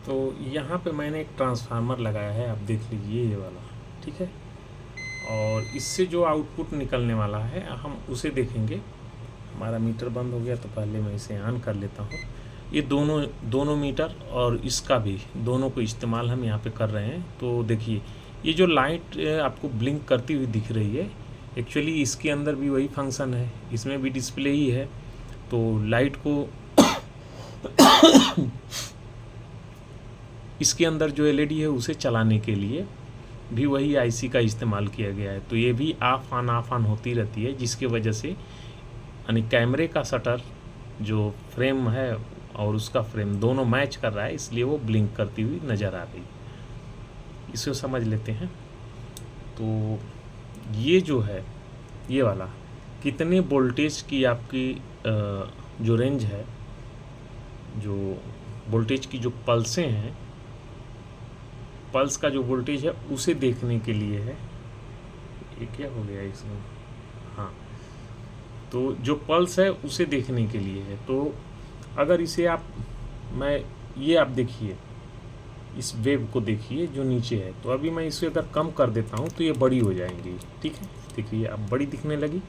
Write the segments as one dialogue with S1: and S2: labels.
S1: तो यहाँ पे मैंने एक ट्रांसफार्मर लगाया है, आप देख लीजिए ये वाला, ठीक है। और इससे जो आउटपुट निकलने वाला है हम उसे देखेंगे। हमारा मीटर बंद हो गया तो पहले मैं इसे ऑन कर लेता हूँ। ये दोनों मीटर और इसका भी, दोनों को इस्तेमाल हम यहाँ पे कर रहे हैं। तो देखिए ये जो लाइट आपको ब्लिंक करती हुई दिख रही है, एक्चुअली इसके अंदर भी वही फंक्शन है, इसमें भी डिस्प्ले ही है। तो लाइट को इसके अंदर जो एलईडी है उसे चलाने के लिए भी वही आईसी का इस्तेमाल किया गया है। तो ये भी ऑफ ऑन होती रहती है, जिसके वजह से यानी कैमरे का शटर जो फ्रेम है और उसका फ्रेम दोनों मैच कर रहा है, इसलिए वो ब्लिंक करती हुई नज़र आ रही। इसे समझ लेते हैं। तो ये जो है ये वाला कितने वोल्टेज की आपकी जो रेंज है, जो वोल्टेज की जो पल्सें हैं, पल्स का जो वोल्टेज है उसे देखने के लिए है। ये क्या हो गया इसमें, हाँ, तो जो पल्स है उसे देखने के लिए है। तो अगर इसे ये आप देखिए, इस वेव को देखिए जो नीचे है। तो अभी मैं इसे अगर कम कर देता हूँ तो ये बड़ी हो जाएंगी, ठीक है। देखिए अब बड़ी दिखने लगी।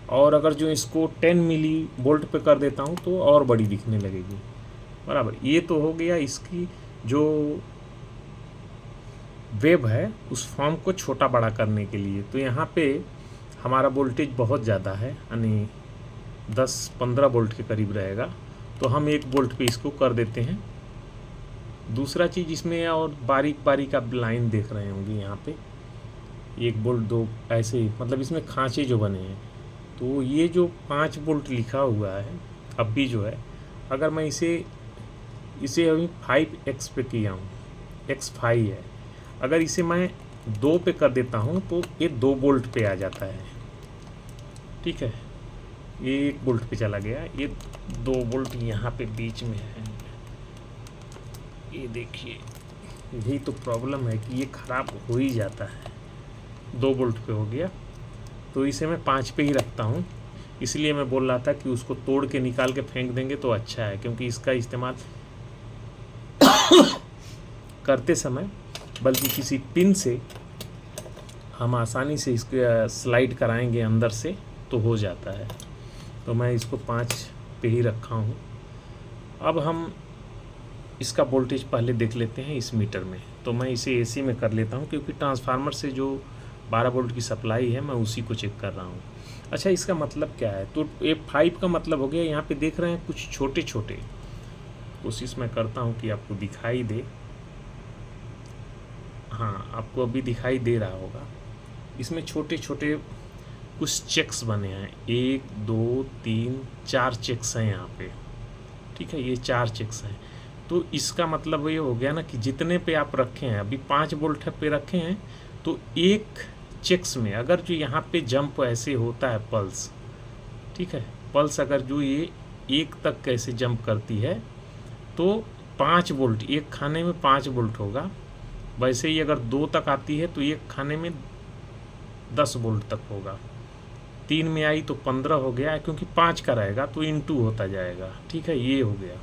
S1: और अगर जो इसको 10 मिली वोल्ट पे कर देता हूँ तो और बड़ी दिखने लगेगी, बराबर। ये तो हो गया इसकी जो वेव है उस फॉर्म को छोटा बड़ा करने के लिए। तो यहाँ पे हमारा वोल्टेज बहुत ज़्यादा है, यानी 10-15 वोल्ट के करीब रहेगा। तो हम 1 वोल्ट पे इसको कर देते हैं। दूसरा चीज़ इसमें और बारीक बारीक आप लाइन देख रहे होंगे यहाँ पे, 1 वोल्ट 2 ऐसे ही, मतलब इसमें खांचे जो बने हैं। तो ये जो 5 वोल्ट लिखा हुआ है अब भी जो है, अगर मैं इसे अभी 5x पे किया हूँ, x5 है, अगर इसे मैं 2 पे कर देता हूँ तो ये 2 वोल्ट पे आ जाता है, ठीक है। ये 1 वोल्ट पे चला गया, ये 2 वोल्ट यहाँ पे बीच में है। ये देखिए यही तो प्रॉब्लम है कि ये ख़राब हो ही जाता है। 2 वोल्ट पे हो गया, तो इसे मैं 5 पे ही रखता हूँ। इसलिए मैं बोल रहा था कि उसको तोड़ के निकाल के फेंक देंगे तो अच्छा है, क्योंकि इसका इस्तेमाल करते समय बल्कि किसी पिन से हम आसानी से इसको स्लाइड कराएंगे अंदर से तो हो जाता है। तो मैं इसको 5 पे ही रखा हूँ। अब हम इसका वोल्टेज पहले देख लेते हैं इस मीटर में। तो मैं इसे एसी में कर लेता हूँ, क्योंकि ट्रांसफार्मर से जो 12 वोल्ट की सप्लाई है मैं उसी को चेक कर रहा हूँ। अच्छा, इसका मतलब क्या है? तो ये 5 का मतलब हो गया, यहाँ पे देख रहे हैं कुछ छोटे छोटे, कोशिश मैं करता हूँ कि आपको दिखाई दे। हाँ, आपको अभी दिखाई दे रहा होगा। इसमें छोटे छोटे कुछ चेक्स बने हैं, 1 2 3 4 चेक्स हैं यहाँ पे, ठीक है। ये 4 चेक्स हैं। तो इसका मतलब ये हो गया ना कि जितने पे आप रखे हैं, अभी 5 वोल्ट पे रखे हैं, तो एक चेक्स में अगर जो यहाँ पे जंप ऐसे होता है पल्स, ठीक है, पल्स अगर जो ये 1 तक कैसे जंप करती है तो 5 वोल्ट, एक खाने में 5 वोल्ट होगा। वैसे ही अगर 2 तक आती है तो एक खाने में 10 वोल्ट तक होगा। 3 में आई तो 15 हो गया, क्योंकि 5 का रहेगा तो × होता जाएगा, ठीक है। ये हो गया।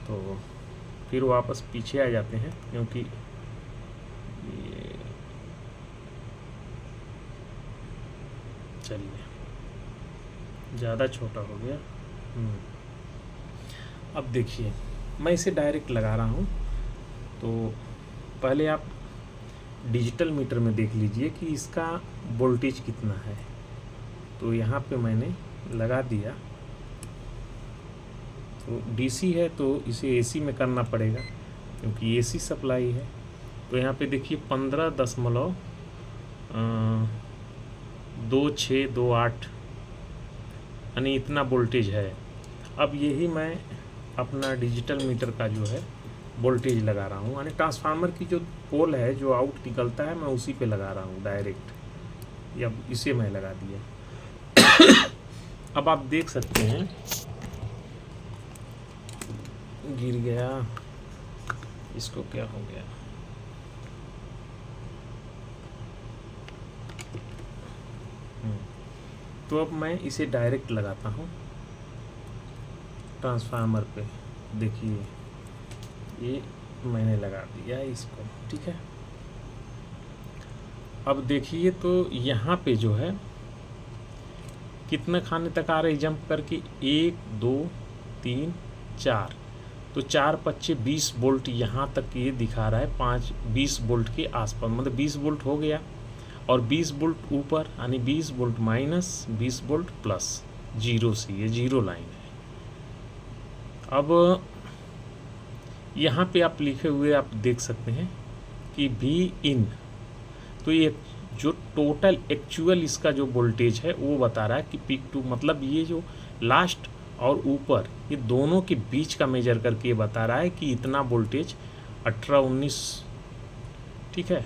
S1: तो फिर वापस पीछे आ जाते हैं, क्योंकि ये चलिए ज़्यादा छोटा हो गया। अब देखिए मैं इसे डायरेक्ट लगा रहा हूँ। तो पहले आप डिजिटल मीटर में देख लीजिए कि इसका वोल्टेज कितना है। तो यहाँ पे मैंने लगा दिया। तो डीसी है तो इसे एसी में करना पड़ेगा, क्योंकि एसी सप्लाई है। तो यहाँ पे देखिए 15.2628 यानी इतना वोल्टेज है। अब यही मैं अपना डिजिटल मीटर का जो है वोल्टेज लगा रहा हूँ, यानी ट्रांसफार्मर की जो पोल है जो आउट निकलता है मैं उसी पे लगा रहा हूँ डायरेक्ट। या इसे मैं लगा दिया। अब आप देख सकते हैं गिर गया, इसको क्या हो गया। तो अब मैं इसे डायरेक्ट लगाता हूँ ट्रांसफार्मर पे। देखिए ये मैंने लगा दिया है इसको, ठीक है। अब देखिए तो यहाँ पे जो है कितने खाने तक आ रहे जंप करके, 1 2 3 4, तो 4 पच्चे 20 वोल्ट यहाँ तक ये दिखा रहा है, 20 वोल्ट के आसपास, मतलब 20 वोल्ट हो गया। और 20 वोल्ट ऊपर यानी 20 volt minus 20 volt plus, zero से ये जीरो लाइन है। अब यहाँ पे आप लिखे हुए आप देख सकते हैं कि भी इन, तो ये जो टोटल एक्चुअल इसका जो वोल्टेज है वो बता रहा है कि पीक टू, मतलब ये जो लास्ट और ऊपर ये दोनों के बीच का मेजर करके ये बता रहा है कि इतना वोल्टेज 18-19, ठीक है,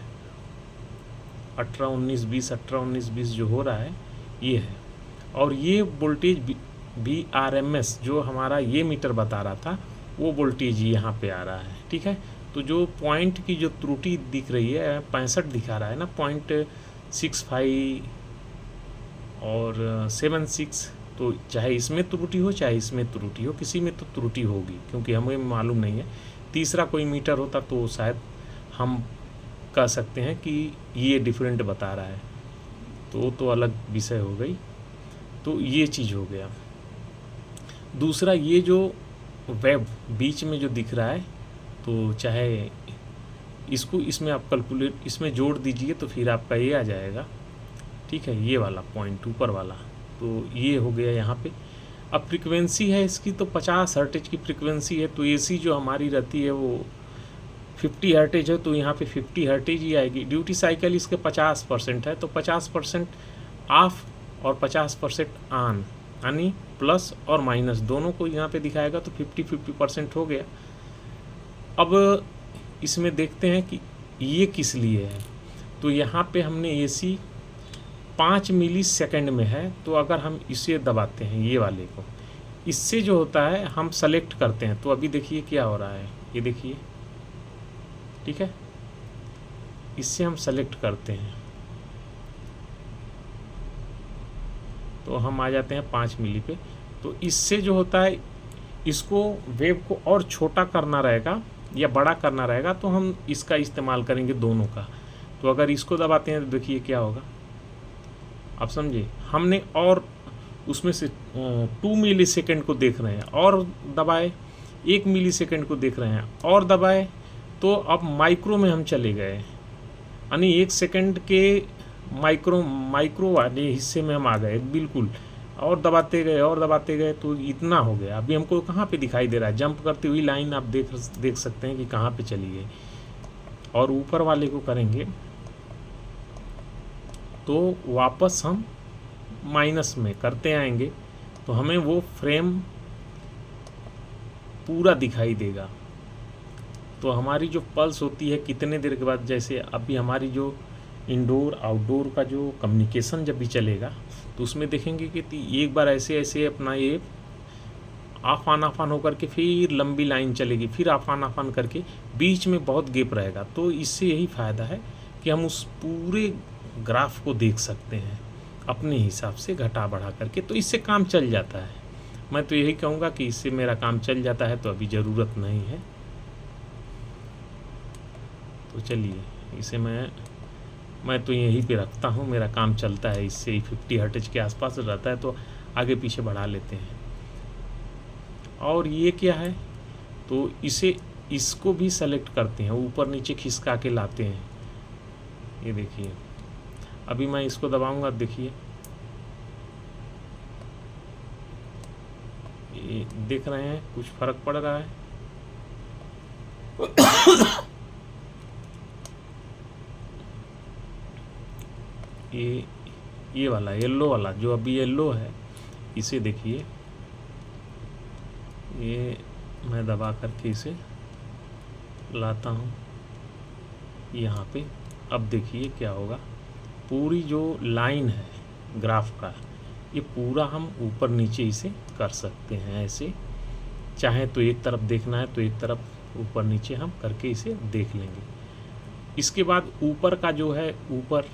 S1: 18-19-20 जो हो रहा है ये है। और ये वोल्टेज भी RMS जो हमारा ये मीटर बता रहा था वो वोल्टेज यहाँ पे आ रहा है, ठीक है। तो जो पॉइंट की जो त्रुटि दिख रही है 65 दिखा रहा है ना, 0.65 और 76, तो चाहे इसमें त्रुटि हो चाहे इसमें त्रुटि हो, किसी में तो त्रुटि होगी क्योंकि हमें मालूम नहीं है। तीसरा कोई मीटर होता तो शायद हम कह सकते हैं कि ये डिफरेंट बता रहा है, तो अलग विषय हो गई। तो ये चीज़ हो गया। दूसरा ये जो वेब बीच में जो दिख रहा है, तो चाहे इसको इसमें आप कैलकुलेट इसमें जोड़ दीजिए तो फिर आपका ये आ जाएगा, ठीक है, ये वाला पॉइंट ऊपर वाला, तो ये हो गया यहाँ पे। अब फ्रीक्वेंसी है इसकी तो 50 हर्टेज की फ्रीक्वेंसी है, तो AC जो हमारी रहती है वो 50 हर्टेज है, तो यहाँ पे 50 हर्टेज ही आएगी। ड्यूटी साइकिल इसके 50% है, तो 50% ऑफ और 50% ऑन, यानी प्लस और माइनस दोनों को यहाँ पे दिखाएगा, तो 50-50% हो गया। अब इसमें देखते हैं कि ये किस लिए है, तो यहाँ पे हमने AC 5 मिली सेकेंड में है, तो अगर हम इसे दबाते हैं ये वाले को, इससे जो होता है हम सेलेक्ट करते हैं, तो अभी देखिए क्या हो रहा है, ये देखिए, ठीक है, इससे हम सेलेक्ट करते हैं तो हम आ जाते हैं 5 मिली पे। तो इससे जो होता है इसको वेव को और छोटा करना रहेगा या बड़ा करना रहेगा, तो हम इसका इस्तेमाल करेंगे दोनों का। तो अगर इसको दबाते हैं तो देखिए क्या होगा, आप समझे, हमने और उसमें से 2 मिली सेकेंड को देख रहे हैं और दबाए, 1 मिली सेकेंड को देख रहे हैं और दबाए, तो अब माइक्रो में हम चले गए, यानी 1 सेकेंड के माइक्रो वाले हिस्से में हम आ गए बिल्कुल, और दबाते गए तो इतना हो गया। अभी हमको कहाँ पे दिखाई दे रहा है, जंप करती हुई लाइन आप देख सकते हैं कि कहाँ पे चली गई। और ऊपर वाले को करेंगे तो वापस हम माइनस में करते आएंगे, तो हमें वो फ्रेम पूरा दिखाई देगा। तो हमारी जो पल्स होती है कितने देर के बाद, जैसे अभी हमारी जो इंडोर आउटडोर का जो कम्युनिकेशन जब भी चलेगा तो उसमें देखेंगे कि एक बार ऐसे अपना ये ऑफ ऑन होकर के फिर लंबी लाइन चलेगी, फिर ऑफ ऑन करके बीच में बहुत गैप रहेगा। तो इससे यही फ़ायदा है कि हम उस पूरे ग्राफ को देख सकते हैं अपने हिसाब से घटा बढ़ा करके, तो इससे काम चल जाता है। मैं तो यही कहूँगा कि इससे मेरा काम चल जाता है, तो अभी ज़रूरत नहीं है। तो चलिए इसे मैं तो यहीं पे रखता हूँ, मेरा काम चलता है इससे ही, 50 हर्टेज के आसपास रहता है, तो आगे पीछे बढ़ा लेते हैं। और ये क्या है, तो इसको भी सेलेक्ट करते हैं, ऊपर नीचे खिसका के लाते हैं। ये देखिए अभी मैं इसको दबाऊंगा, देखिए ये देख रहे हैं कुछ फर्क पड़ रहा है। ये वाला येलो वाला जो अभी येलो है, इसे देखिए, ये मैं दबा करके इसे लाता हूँ यहाँ पे। अब देखिए क्या होगा, पूरी जो लाइन है ग्राफ का, ये पूरा हम ऊपर नीचे इसे कर सकते हैं ऐसे। चाहे तो एक तरफ देखना है तो एक तरफ ऊपर नीचे हम करके इसे देख लेंगे। इसके बाद ऊपर का जो है, ऊपर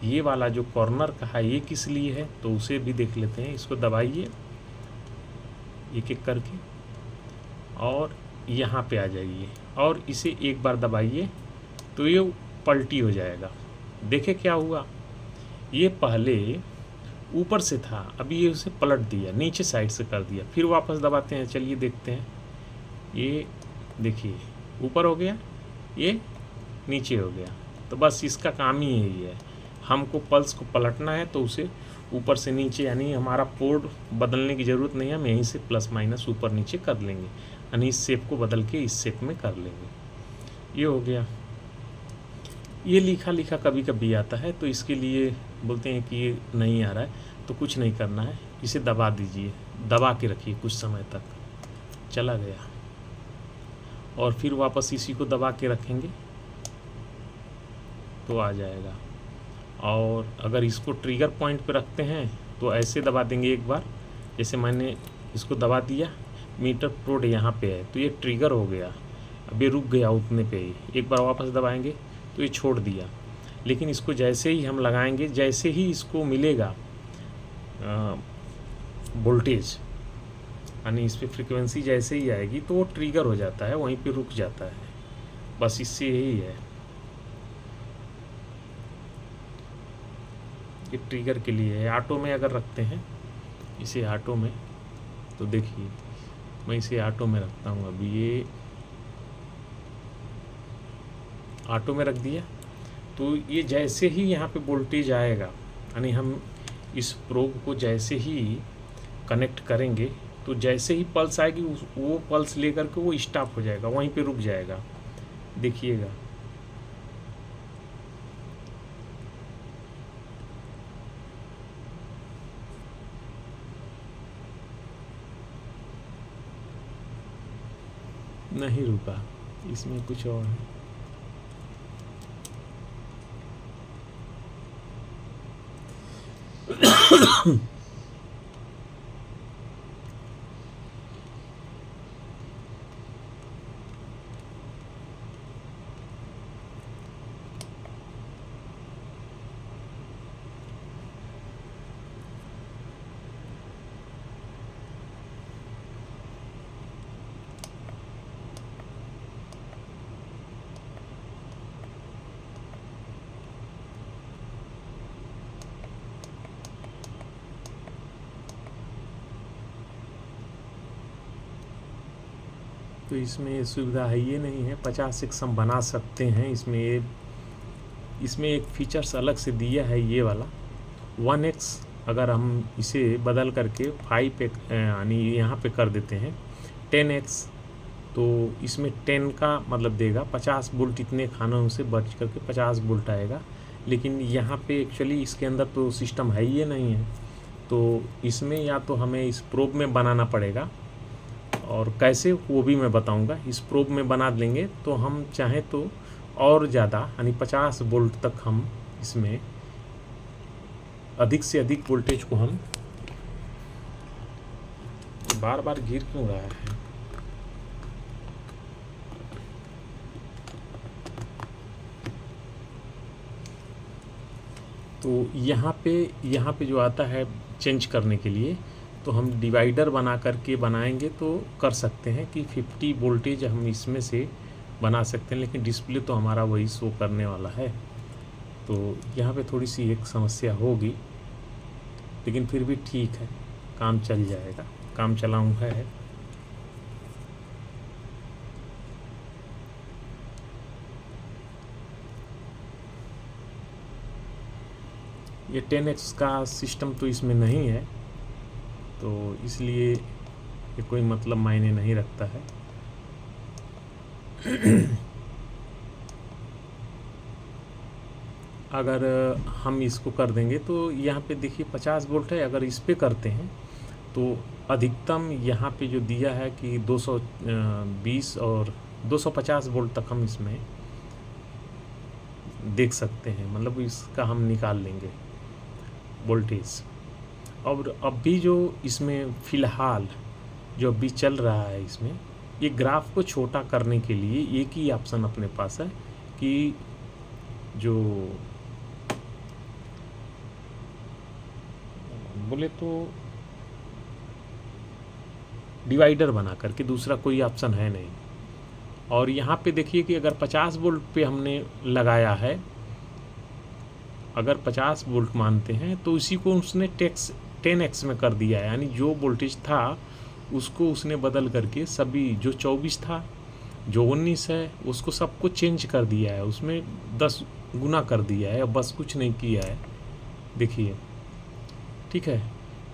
S1: ये वाला जो कॉर्नर का है, ये किस लिए है तो उसे भी देख लेते हैं। इसको दबाइए एक एक करके और यहाँ पे आ जाइए। और इसे एक बार दबाइए तो ये पलटी हो जाएगा। देखे क्या हुआ, ये पहले ऊपर से था, अभी ये उसे पलट दिया, नीचे साइड से कर दिया। फिर वापस दबाते हैं, चलिए देखते हैं। ये देखिए ऊपर हो गया, ये नीचे हो गया। तो बस इसका काम ही यही है, हमको पल्स को पलटना है तो उसे ऊपर से नीचे, यानी हमारा पोर्ट बदलने की ज़रूरत नहीं है, हम यहीं से प्लस माइनस ऊपर नीचे कर लेंगे, यानी इस शेप को बदल के इस शेप में कर लेंगे। ये हो गया। ये लिखा लिखा कभी कभी आता है, तो इसके लिए बोलते हैं कि ये नहीं आ रहा है, तो कुछ नहीं करना है, इसे दबा दीजिए, दबा के रखिए कुछ समय तक। चला गया, और फिर वापस इसी को दबा के रखेंगे तो आ जाएगा। और अगर इसको ट्रिगर पॉइंट पे रखते हैं तो ऐसे दबा देंगे एक बार, जैसे मैंने इसको दबा दिया, मीटर प्रोड यहाँ पे है तो ये ट्रिगर हो गया, अब ये रुक गया उतने पे ही। एक बार वापस दबाएंगे तो ये छोड़ दिया। लेकिन इसको जैसे ही हम लगाएंगे, जैसे ही इसको मिलेगा वोल्टेज, यानी इस पर फ्रिक्वेंसी जैसे ही आएगी तो वो ट्रिगर हो जाता है, वहीं पे रुक जाता है। बस इससे यही है, ये ट्रिगर के लिए है। ऑटो में अगर रखते हैं इसे ऑटो में, तो देखिए मैं इसे ऑटो में रखता हूँ, अभी ये ऑटो में रख दिया। तो ये जैसे ही यहाँ पे वोल्टेज आएगा, यानी हम इस प्रोब को जैसे ही कनेक्ट करेंगे तो जैसे ही पल्स आएगी वो पल्स लेकर के वो स्टॉप हो जाएगा, वहीं पे रुक जाएगा। देखिएगा, नहीं रुका, इसमें कुछ और है। तो इसमें ये सुविधा है, ये नहीं है 50x हम बना सकते हैं। इसमें एक फीचर्स अलग से दिया है, ये वाला 1x अगर हम इसे बदल करके 5 पे यानी यहाँ पे कर देते हैं 10x, तो इसमें 10 का मतलब देगा 50 वोल्ट, इतने खानों से बच करके 50 वोल्ट आएगा। लेकिन यहाँ पे एक्चुअली इसके अंदर तो सिस्टम है ये नहीं है, तो इसमें या तो हमें इस प्रोब में बनाना पड़ेगा, और कैसे वो भी मैं बताऊंगा। इस प्रोब में बना लेंगे तो हम चाहें तो और ज़्यादा, यानी 50 वोल्ट तक हम इसमें अधिक से अधिक वोल्टेज को हम, बार बार गिर क्यों रहा है, तो यहाँ पे जो आता है चेंज करने के लिए, तो हम डिवाइडर बना करके बनाएंगे तो कर सकते हैं कि 50 वोल्टेज हम इसमें से बना सकते हैं। लेकिन डिस्प्ले तो हमारा वही शो करने वाला है, तो यहाँ पे थोड़ी सी एक समस्या होगी, लेकिन फिर भी ठीक है, काम चल जाएगा, काम चलाऊँ है। ये 10x का सिस्टम तो इसमें नहीं है, तो इसलिए ये कोई मतलब मायने नहीं रखता है। अगर हम इसको कर देंगे तो यहाँ पे देखिए 50 वोल्ट है, अगर इस पे करते हैं तो अधिकतम यहाँ पे जो दिया है कि 220 और 250 वोल्ट तक हम इसमें देख सकते हैं, मतलब इसका हम निकाल लेंगे वोल्टेज। और अभी जो इसमें फ़िलहाल जो अभी चल रहा है, इसमें ये ग्राफ को छोटा करने के लिए एक ही ऑप्शन अपने पास है कि जो बोले तो डिवाइडर बना करके, दूसरा कोई ऑप्शन है नहीं। और यहाँ पे देखिए कि अगर 50 वोल्ट पे हमने लगाया है, अगर 50 वोल्ट मानते हैं तो इसी को उसने 10x में कर दिया है, यानी जो वोल्टेज था उसको उसने बदल करके सभी जो 24 था, जो 19 है, उसको सबको चेंज कर दिया है, उसमें 10 गुना कर दिया है, बस कुछ नहीं किया है। देखिए, ठीक है।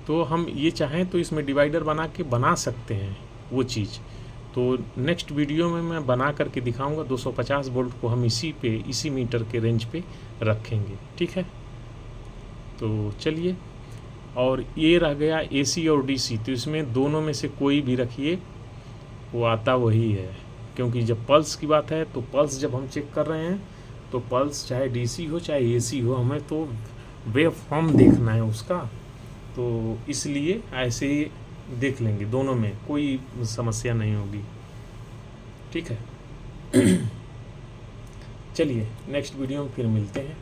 S1: तो हम ये चाहें तो इसमें डिवाइडर बना सकते हैं वो चीज़। तो नेक्स्ट वीडियो में मैं बना करके दिखाऊंगा। 250 वोल्ट को हम इसी मीटर के रेंज पे रखेंगे, ठीक है। तो चलिए, और ये रह गया AC और DC। तो इसमें दोनों में से कोई भी रखिए, वो आता वही है, क्योंकि जब पल्स की बात है तो पल्स जब हम चेक कर रहे हैं तो पल्स चाहे DC हो चाहे AC हो, हमें तो वेव फॉर्म देखना है उसका। तो इसलिए ऐसे ही देख लेंगे, दोनों में कोई समस्या नहीं होगी, ठीक है। चलिए नेक्स्ट वीडियो में फिर मिलते हैं।